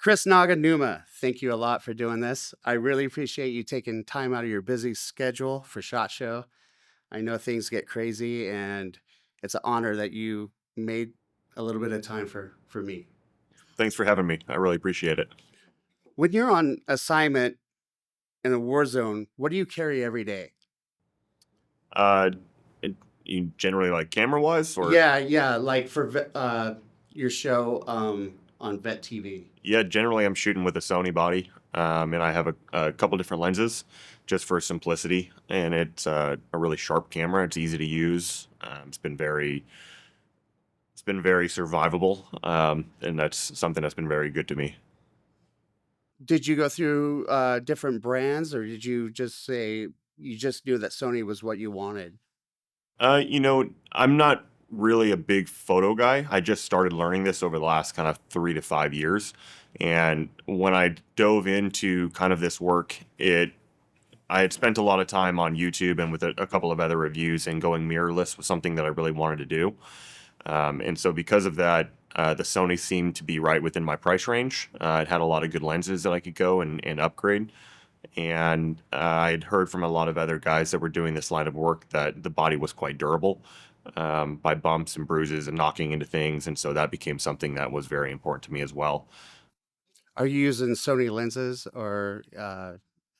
Chris Naganuma, thank you a lot for doing this. I really appreciate you taking time out of your busy schedule for SHOT Show. I know things get crazy, and it's an honor that you made a little bit of time for me. Thanks for having me. I really appreciate it. When you're on assignment in a war zone, what do you carry every day? Uh, you generally like camera wise, or Yeah, like for your show on Vet TV. yeah, generally I'm shooting with a Sony body, and I have a couple different lenses just for simplicity, and it's a really sharp camera. It's easy to use. It's been very survivable, and that's something that's been very good to me. Did you go through different brands, or did you just say you just knew that Sony was what you wanted? I'm not really a big photo guy. I just started learning this over the last kind of 3 to 5 years. And when I dove into kind of this work, I had spent a lot of time on YouTube and with a couple of other reviews, and going mirrorless was something that I really wanted to do. And so because of that, the Sony seemed to be right within my price range. It had a lot of good lenses that I could go and upgrade. And I'd heard from a lot of other guys that were doing this line of work that the body was quite durable, by bumps and bruises and knocking into things. And so that became something that was very important to me as well. Are you using Sony lenses or a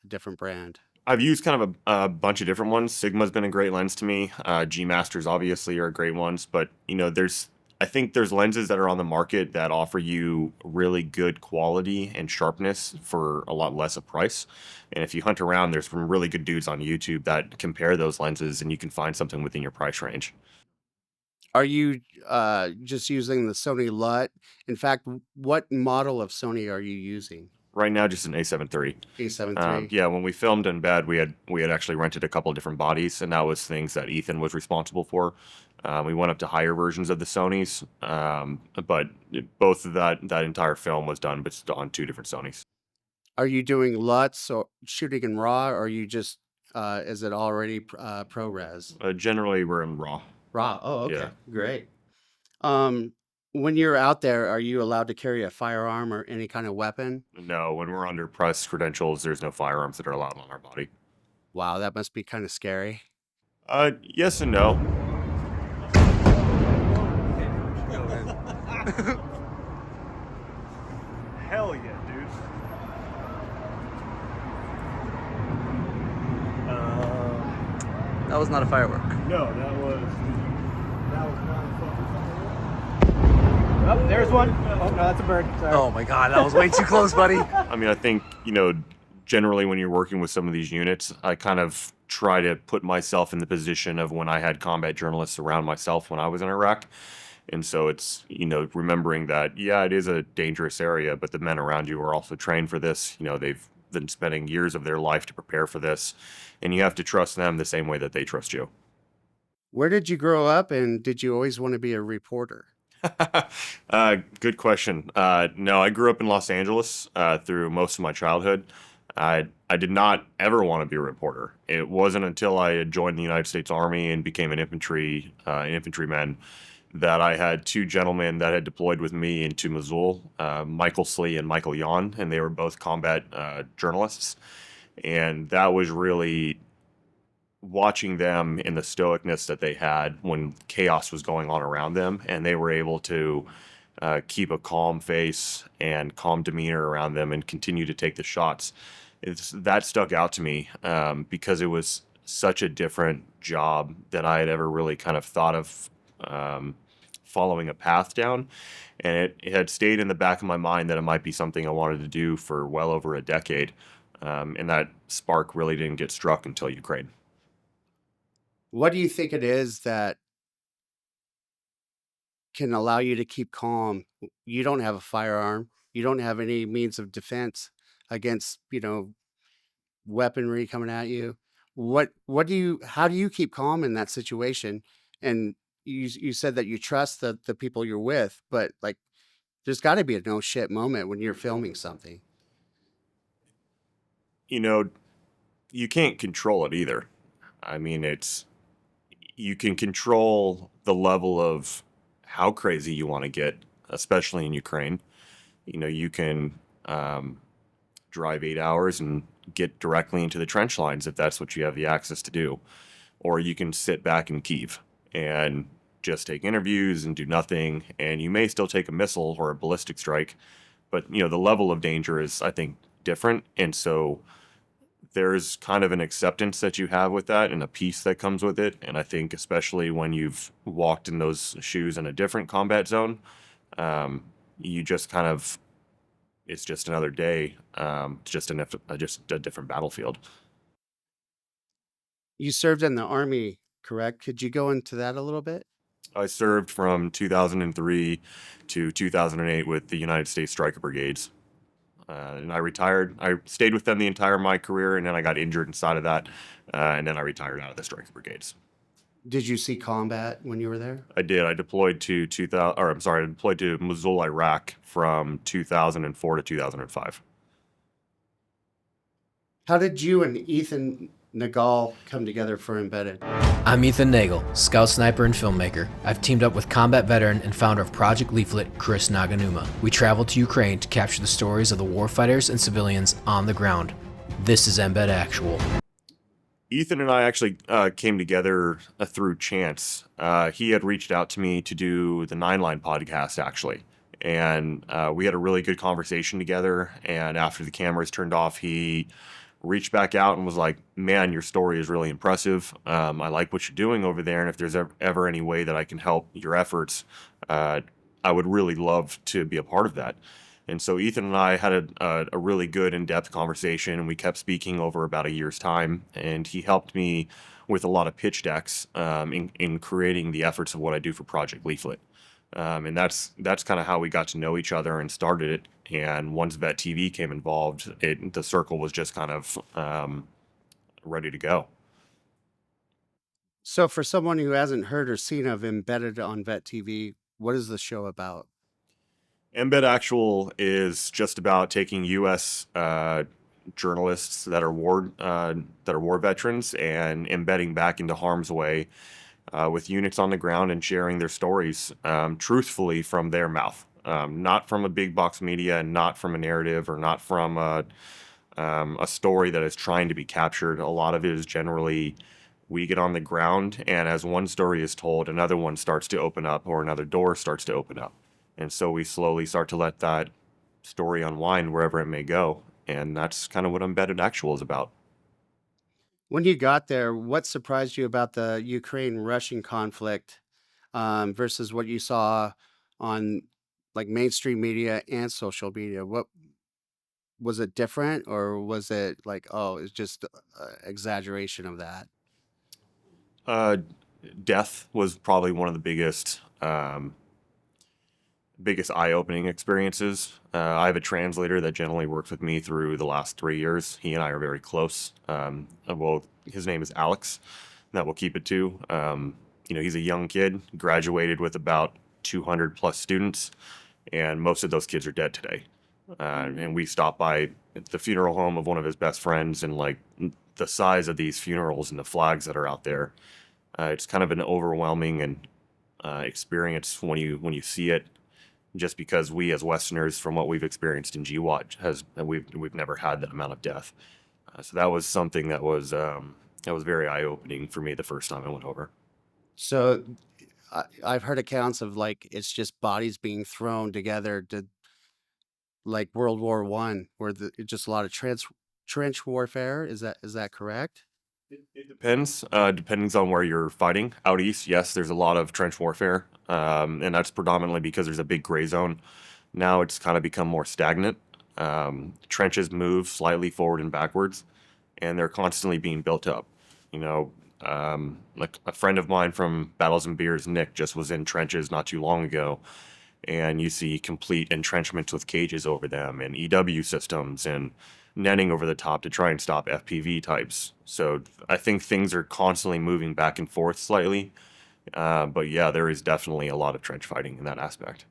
different brand? I've used kind of a bunch of different ones. Sigma's been a great lens to me. G Masters obviously are great ones, but I think there's lenses that are on the market that offer you really good quality and sharpness for a lot less a price. And if you hunt around, there's some really good dudes on YouTube that compare those lenses, and you can find something within your price range. Are you just using the Sony LUT? In fact, what model of Sony are you using? Right now, just an A7 III. A7 III? Yeah, when we filmed in bed, we had actually rented a couple of different bodies, and that was things that Ethan was responsible for. We went up to higher versions of the Sonys, but both of that entire film was done, but on two different Sonys. Are you doing LUTs or shooting in RAW, or are you just, is it already ProRes? Generally, we're in RAW. RAW. Oh, okay. Yeah. Great. Um, when you're out there, are you allowed to carry a firearm or any kind of weapon? No, when we're under press credentials, there's no firearms that are allowed on our body. Wow, that must be kind of scary. Yes and no. Hell yeah, dude. That was not a firework. No, that was not a fucking firework. Oh, there's one. Oh, no, that's a bird. Sorry. Oh my god, that was way too close, buddy. I mean, I think, generally when you're working with some of these units, I kind of try to put myself in the position of when I had combat journalists around myself when I was in Iraq. And so it's, remembering that, yeah, it is a dangerous area, but the men around you are also trained for this. They've been spending years of their life to prepare for this, and you have to trust them the same way that they trust you. Where did you grow up, and did you always want to be a reporter? Good question. No, I grew up in Los Angeles through most of my childhood. I did not ever want to be a reporter. It wasn't until I had joined the United States Army and became an infantryman that I had two gentlemen that had deployed with me into Mosul, Michael Slee and Michael Yon, and they were both combat journalists. And that was really watching them in the stoicness that they had when chaos was going on around them, and they were able to keep a calm face and calm demeanor around them and continue to take the shots. That stuck out to me because it was such a different job than I had ever really kind of thought of following a path down. And it had stayed in the back of my mind that it might be something I wanted to do for well over a decade. And that spark really didn't get struck until Ukraine. What do you think it is that can allow you to keep calm? You don't have a firearm. You don't have any means of defense against, weaponry coming at you. How do you keep calm in that situation? And you said that you trust the people you're with, but like there's got to be a no shit moment when you're filming something. You can't control it either. I mean, you can control the level of how crazy you want to get, especially in Ukraine. You can drive 8 hours and get directly into the trench lines if that's what you have the access to do. Or you can sit back in Kyiv and just take interviews and do nothing, and you may still take a missile or a ballistic strike, but the level of danger is, I think, different. And so there's kind of an acceptance that you have with that and a peace that comes with it. And I think especially when you've walked in those shoes in a different combat zone, you just kind of, it's just another day, just a different battlefield. You served in the Army, correct? Could you go into that a little bit? I served from 2003 to 2008 with the United States Striker Brigades. And I retired. I stayed with them the entire my career, and then I got injured inside of that, and then I retired out of the Striker Brigades. Did you see combat when you were there? I did. I deployed to I deployed to Mosul, Iraq from 2004 to 2005. How did you and Ethan Nagal come together for Embedded? I'm Ethan Nagal, scout sniper and filmmaker. I've teamed up with combat veteran and founder of Project Leaflet, Nug Naganuma. We traveled to Ukraine to capture the stories of the warfighters and civilians on the ground. This is Embed Actual. Ethan and I actually came together through chance. He had reached out to me to do the 9line podcast, actually. And we had a really good conversation together. And after the cameras turned off, he reached back out and was like, man, your story is really impressive. I like what you're doing over there. And if there's ever any way that I can help your efforts, I would really love to be a part of that. And so Ethan and I had a really good in-depth conversation, and we kept speaking over about a year's time. And he helped me with a lot of pitch decks in creating the efforts of what I do for Project Leaflet. And that's kind of how we got to know each other and started it. And once Vet TV came involved, the circle was just kind of ready to go. So for someone who hasn't heard or seen of Embedded on Vet TV, what is the show about? Embed Actual is just about taking U.S. Journalists that are war veterans and embedding back into harm's way with units on the ground and sharing their stories truthfully from their mouth, not from a big box media and not from a narrative or not from a story that is trying to be captured. A lot of it is generally we get on the ground, and as one story is told, another one starts to open up or another door starts to open up. And so we slowly start to let that story unwind wherever it may go. And that's kind of what Embedded Actual is about. When you got there, what surprised you about the Ukraine-Russian conflict versus what you saw on like mainstream media and social media? What was it different, or was it like, oh, it's just exaggeration of that? Death was probably one of the biggest eye-opening experiences. I have a translator that generally works with me through the last 3 years. He and I are very close. Well, his name is Alex. That we'll keep it to. He's a young kid, graduated with about 200 plus students, and most of those kids are dead today. And we stopped by the funeral home of one of his best friends, and like the size of these funerals and the flags that are out there, it's kind of an overwhelming and experience when you see it. Just because we as Westerners, from what we've experienced in GWAT, we've never had that amount of death. So that was something that was very eye-opening for me the first time I went over. So I've heard accounts of like it's just bodies being thrown together to like World War I, where it's just a lot of trench warfare. Is that correct? It depends. Depends on where you're fighting. Out east, yes, there's a lot of trench warfare, and that's predominantly because there's a big gray zone. Now it's kind of become more stagnant. Trenches move slightly forward and backwards, and they're constantly being built up. Like a friend of mine from Battles and Beers, Nick, just was in trenches not too long ago, and you see complete entrenchments with cages over them and EW systems and netting over the top to try and stop FPV types. So I think things are constantly moving back and forth slightly. But yeah, there is definitely a lot of trench fighting in that aspect.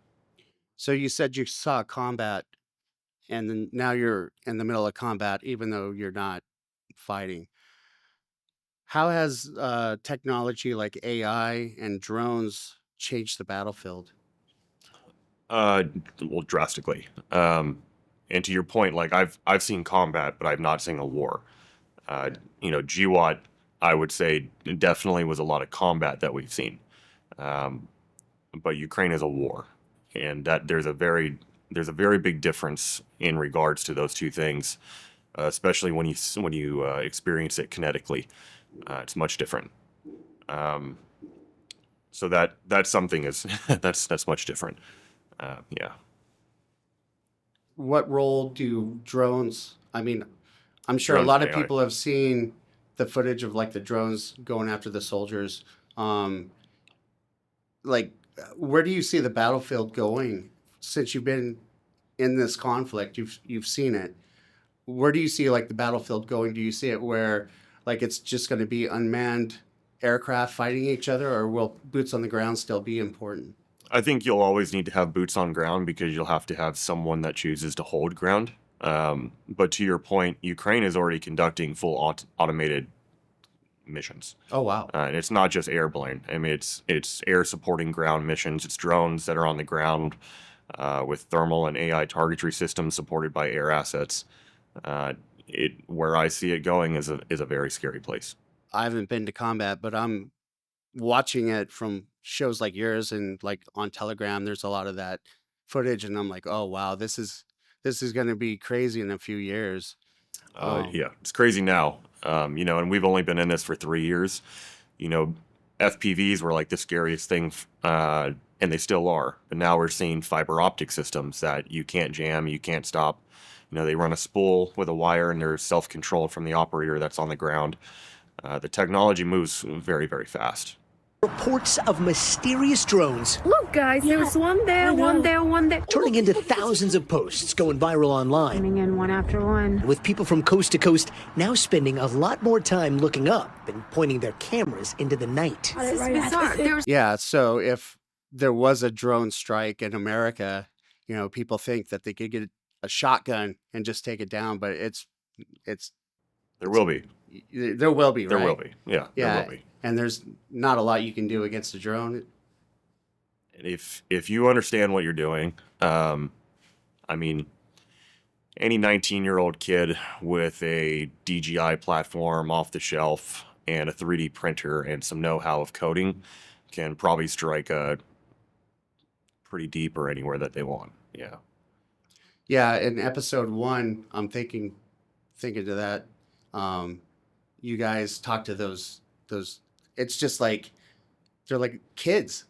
So you said you saw combat, and then now you're in the middle of combat, even though you're not fighting. How has technology like AI and drones changed the battlefield? Well, drastically. And to your point, like I've seen combat, but I've not seen a war. GWAT, I would say, definitely was a lot of combat that we've seen. But Ukraine is a war, and that there's a very big difference in regards to those two things, especially when you experience it kinetically. It's much different. So that's something is that's much different. Yeah. What role do drones? I mean, I'm sure a Drones lot and of AI. people have seen the footage of like the drones going after the soldiers. Like, where do you see the battlefield going? Since you've been in this conflict, you've seen it. Where do you see like the battlefield going? Do you see it where like it's just going to be unmanned aircraft fighting each other, or will boots on the ground still be important? I think you'll always need to have boots on ground because you'll have to have someone that chooses to hold ground. But to your point, Ukraine is already conducting full automated missions. Oh wow. And it's not just airplane. I mean, it's air supporting ground missions. It's drones that are on the ground with thermal and AI targetry systems supported by air assets. Where I see it going is a very scary place. I haven't been to combat, but I'm watching it from shows like yours and like on Telegram. There's a lot of that footage, and I'm like, oh wow, this is going to be crazy in a few years. Yeah, it's crazy now. And we've only been in this for 3 years. FPVs were like the scariest thing, and they still are. But now we're seeing fiber optic systems that you can't jam, you can't stop. They run a spool with a wire, and they're self-controlled from the operator that's on the ground. The technology moves very, very fast. Reports of mysterious drones. Look, guys, there's one there, one there, one there. Turning into thousands of posts going viral online. Coming in one after one. With people from coast to coast now spending a lot more time looking up and pointing their cameras into the night. This is bizarre. Yeah, so if there was a drone strike in America, people think that they could get a shotgun and just take it down, but There will be. There will be, There right? will be. Yeah, there will be. And there's not a lot you can do against a drone. If you understand what you're doing, any 19-year-old kid with a DJI platform off the shelf and a 3D printer and some know-how of coding can probably strike pretty deep or anywhere that they want. Yeah. Yeah, in episode 1, I'm thinking to that. You guys talk to those. It's just like they're like kids.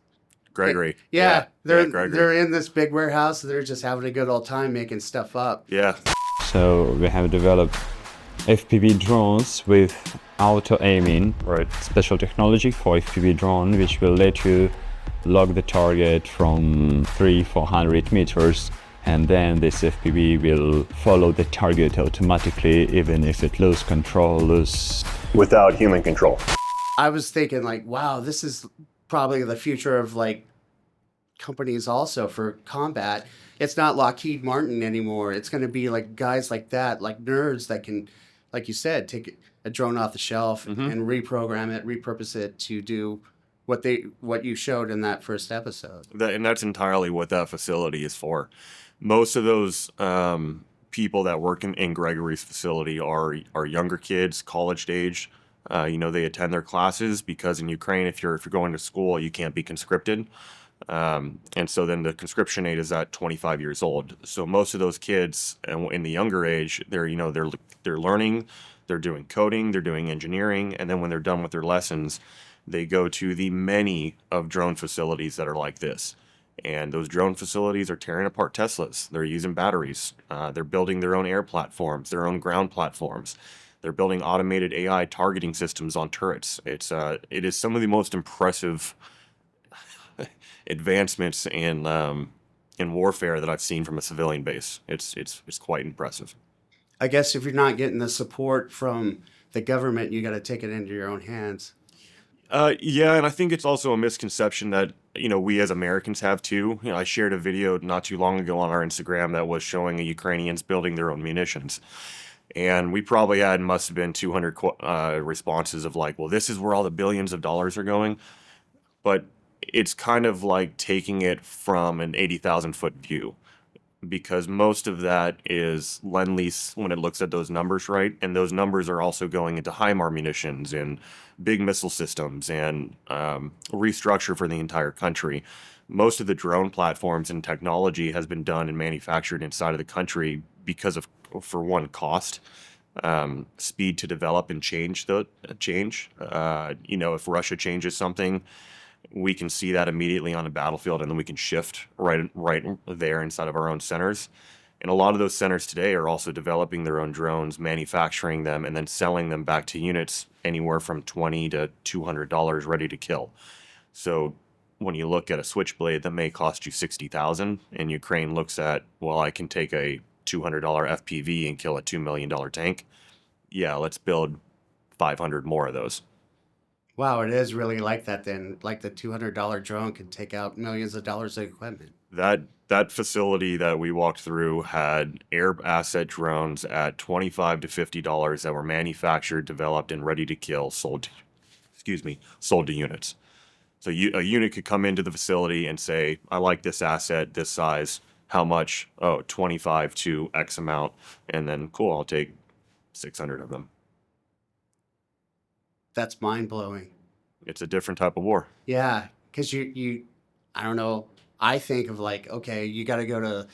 Gregory. Yeah, Gregory. they're in this big warehouse. They're just having a good old time making stuff up. Yeah. So we have developed FPV drones with auto aiming, Right. special technology for FPV drone, which will let you log the target from 300-400 meters, and then this FPV will follow the target automatically, even if it loses control, Without human control. I was thinking like, wow, this is probably the future of like companies also for combat. It's not Lockheed Martin anymore. It's going to be like guys like that, like nerds that can, like you said, take a drone off the shelf and reprogram it, repurpose it to do what you showed in that first episode. And that's entirely what that facility is for. Most of those people that work in Gregory's facility are younger kids, college age. They attend their classes because in Ukraine, if you're going to school, you can't be conscripted. And so then the conscription age is at 25 years old. So most of those kids in the younger age, they're learning, they're doing coding, they're doing engineering, and then when they're done with their lessons, they go to the many of drone facilities that are like this. And those drone facilities are tearing apart Teslas. They're using batteries. They're building their own air platforms, their own ground platforms. They're building automated AI targeting systems on turrets. It is some of the most impressive advancements in warfare that I've seen from a civilian base. It's quite impressive. I guess if you're not getting the support from the government, you got to take it into your own hands. Yeah, and I think it's also a misconception that we as Americans have too. I shared a video not too long ago on our Instagram that was showing the Ukrainians building their own munitions. And we probably must have been 200 responses of like, well, this is where all the billions of dollars are going. But it's kind of like taking it from an 80,000 foot view. because most of that is Lend-Lease when it looks at those numbers, right? And those numbers are also going into HIMAR munitions and big missile systems and restructure for the entire country. Most of the drone platforms and technology has been done and manufactured inside of the country because of, for one, cost, speed to develop and change. If Russia changes something, we can see that immediately on the battlefield, and then we can shift right there inside of our own centers. And a lot of those centers today are also developing their own drones, manufacturing them, and then selling them back to units anywhere from $20 to $200 ready to kill. So when you look at a Switchblade that may cost you $60,000, and Ukraine looks at, well, I can take a $200 FPV and kill a $2 million tank. Yeah, let's build 500 more of those. Wow, it is really like that then. Like the $200 drone can take out millions of dollars of equipment. That facility that we walked through had air asset drones at $25 to $50 that were manufactured, developed, and ready to kill, sold to units. So a unit could come into the facility and say, I like this asset, this size, how much? Oh, 25 to X amount. And then, cool, I'll take 600 of them. That's mind-blowing. It's a different type of war. Yeah, because I don't know, I think of like, okay, you got to go to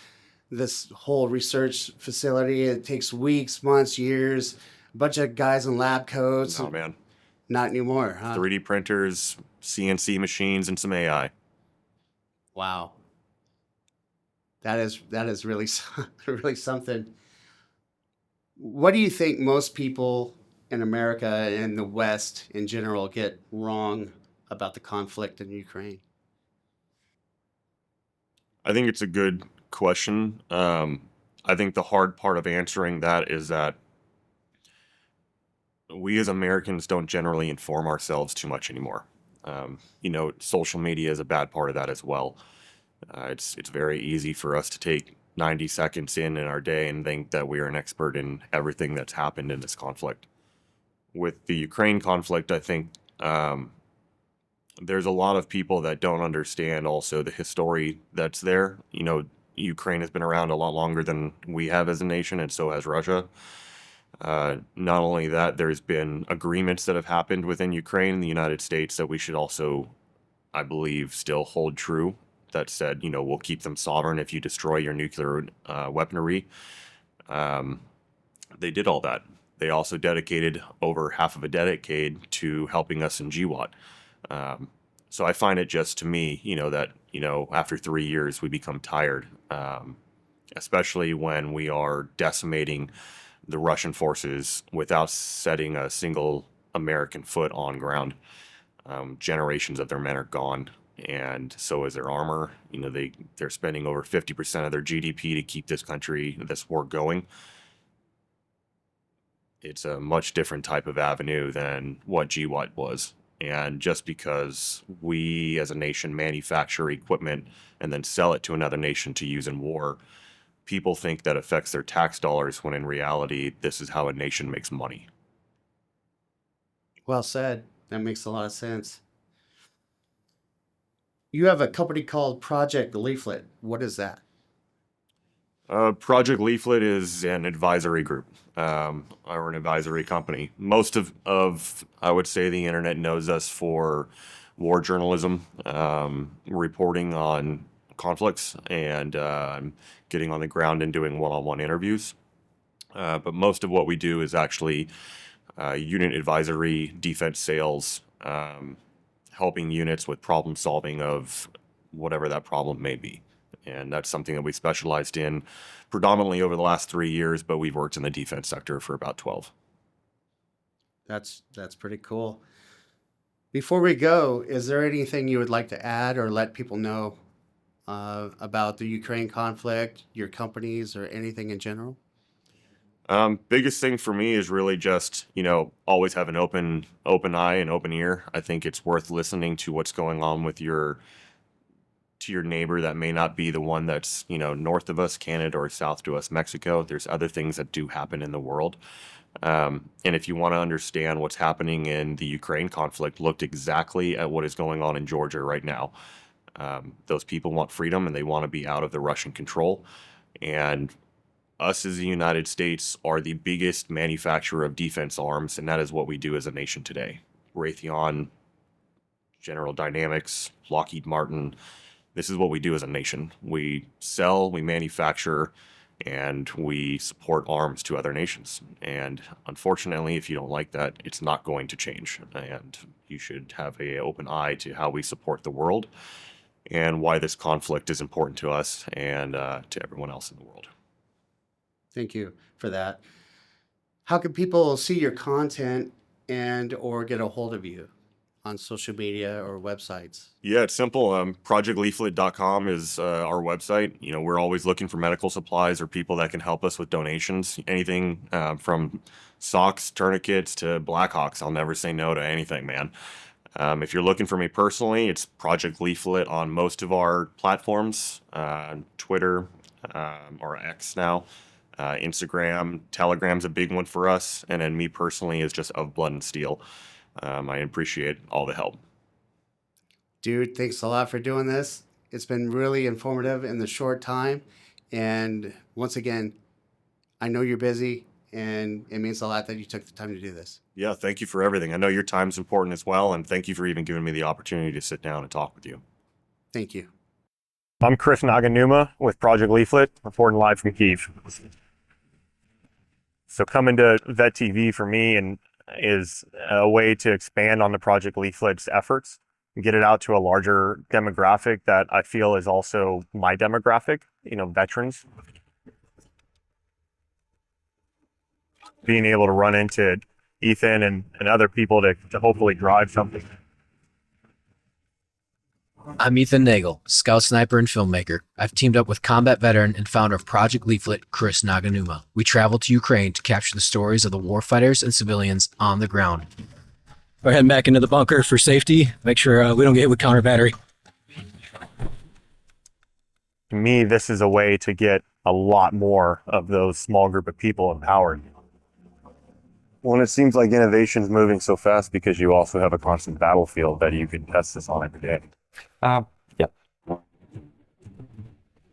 this whole research facility. It takes weeks, months, years, a bunch of guys in lab coats. Oh, man. Not anymore, huh? 3D printers, CNC machines, and some AI. Wow. That is really, really something. What do you think most people in America and the West in general get wrong about the conflict in Ukraine? I think it's a good question. I think the hard part of answering that is that we as Americans don't generally inform ourselves too much anymore. Social media is a bad part of that as well. It's very easy for us to take 90 seconds in our day and think that we are an expert in everything that's happened in this conflict. With the Ukraine conflict, I think there's a lot of people that don't understand also the history that's there. Ukraine has been around a lot longer than we have as a nation, and so has Russia. Not only that, there's been agreements that have happened within Ukraine and the United States that we should also, I believe, still hold true. That said, we'll keep them sovereign if you destroy your nuclear weaponry. They did all that. They also dedicated over half of a decade to helping us in GWAT. So I find it just to me, that, after 3 years, we become tired, especially when we are decimating the Russian forces without setting a single American foot on ground. Generations of their men are gone, and so is their armor. They're spending over 50% of their GDP to keep this war going. It's a much different type of avenue than what GWAT was. And just because we as a nation manufacture equipment and then sell it to another nation to use in war, people think that affects their tax dollars, when in reality, this is how a nation makes money. Well said. That makes a lot of sense. You have a company called Project Leaflet. What is that? Project Leaflet is an advisory group, or an advisory company. Most of I would say the internet knows us for war journalism, reporting on conflicts, and getting on the ground and doing one-on-one interviews. But most of what we do is actually unit advisory, defense sales, helping units with problem solving of whatever that problem may be. And that's something that we specialized in predominantly over the last 3 years, but we've worked in the defense sector for about 12. That's pretty cool. Before we go, is there anything you would like to add or let people know about the Ukraine conflict, your companies, or anything in general? Biggest thing for me is really just, always have an open eye and open ear. I think it's worth listening to what's going on with your neighbor that may not be the one that's, north of us, Canada, or south to us, Mexico. There's other things that do happen in the world. And if you want to understand what's happening in the Ukraine conflict, look exactly at what is going on in Georgia right now. Those people want freedom and they want to be out of the Russian control. And us as the United States are the biggest manufacturer of defense arms, and that is what we do as a nation today. Raytheon, General Dynamics, Lockheed Martin, this is what we do as a nation. We sell, we manufacture, and we support arms to other nations. And unfortunately, if you don't like that, it's not going to change. And you should have an open eye to how we support the world and why this conflict is important to us and to everyone else in the world. Thank you for that. How can people see your content and or get a hold of you on social media or websites? Yeah, it's simple. ProjectLeaflet.com is our website. You know, we're always looking for medical supplies or people that can help us with donations. Anything from socks, tourniquets to Blackhawks. I'll never say no to anything, man. If you're looking for me personally, it's Project Leaflet on most of our platforms, Twitter or X now, Instagram, Telegram's a big one for us, and then me personally is just Of Blood and Steel. I appreciate all the help. Dude, thanks a lot for doing this. It's been really informative in the short time. And once again, I know you're busy, and it means a lot that you took the time to do this. Yeah, thank you for everything. I know your time's important as well, and thank you for even giving me the opportunity to sit down and talk with you. Thank you. I'm Chris Naganuma with Project Leaflet, reporting live from Kyiv. So coming to Vet TV for me is a way to expand on the Project Leaflet's efforts and get it out to a larger demographic that I feel is also my demographic, you know, veterans. Being able to run into Ethan and other people to hopefully drive something. I'm Ethan Nagal, scout sniper and filmmaker. I've teamed up with combat veteran and founder of Project Leaflet, Chris Naganuma. We travel to Ukraine to capture the stories of the warfighters and civilians on the ground. We're heading back into the bunker for safety. Make sure we don't get hit with counter battery. To me, this is a way to get a lot more of those small group of people empowered. Well, it seems like innovation is moving so fast because you also have a constant battlefield that you can test this on every day. Yep.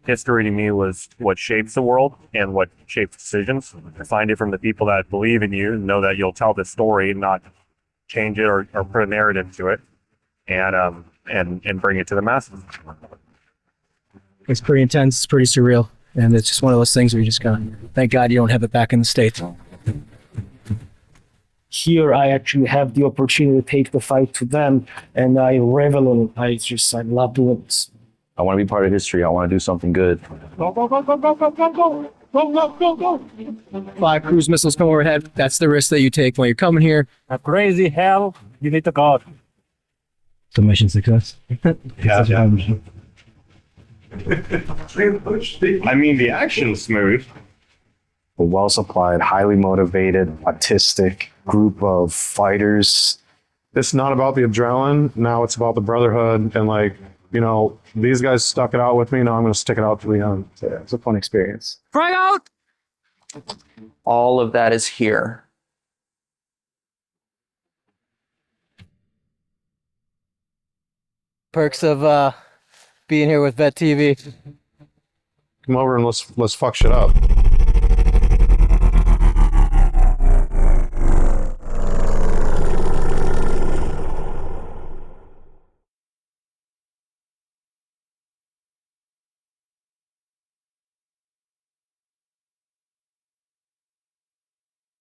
History to me was what shapes the world and what shapes decisions. Find it from the people that believe in you, know that you'll tell the story, not change it or put a narrative to it, and bring it to the masses. It's pretty intense. It's pretty surreal. And it's just one of those things where you just kind of, thank God you don't have it back in the States. Here, I actually have the opportunity to take the fight to them, and I revel in it. I love doing this. I want to be part of history. I want to do something good. Go, go, go, go, go, go, go, go, go, go, go, go. 5 cruise missiles come overhead. That's the risk that you take when you're coming here. A crazy hell, you need to go. So mission success. Yeah. I mean, the action's smooth. A well-supplied, highly motivated, autistic group of fighters. It's not about the adrenaline. Now it's about the brotherhood. And like, you know, these guys stuck it out with me. Now I'm going to stick it out to the end. Yeah, it's a fun experience. Frag out! All of that is here. Perks of being here with Vet TV. Come over and let's fuck shit up.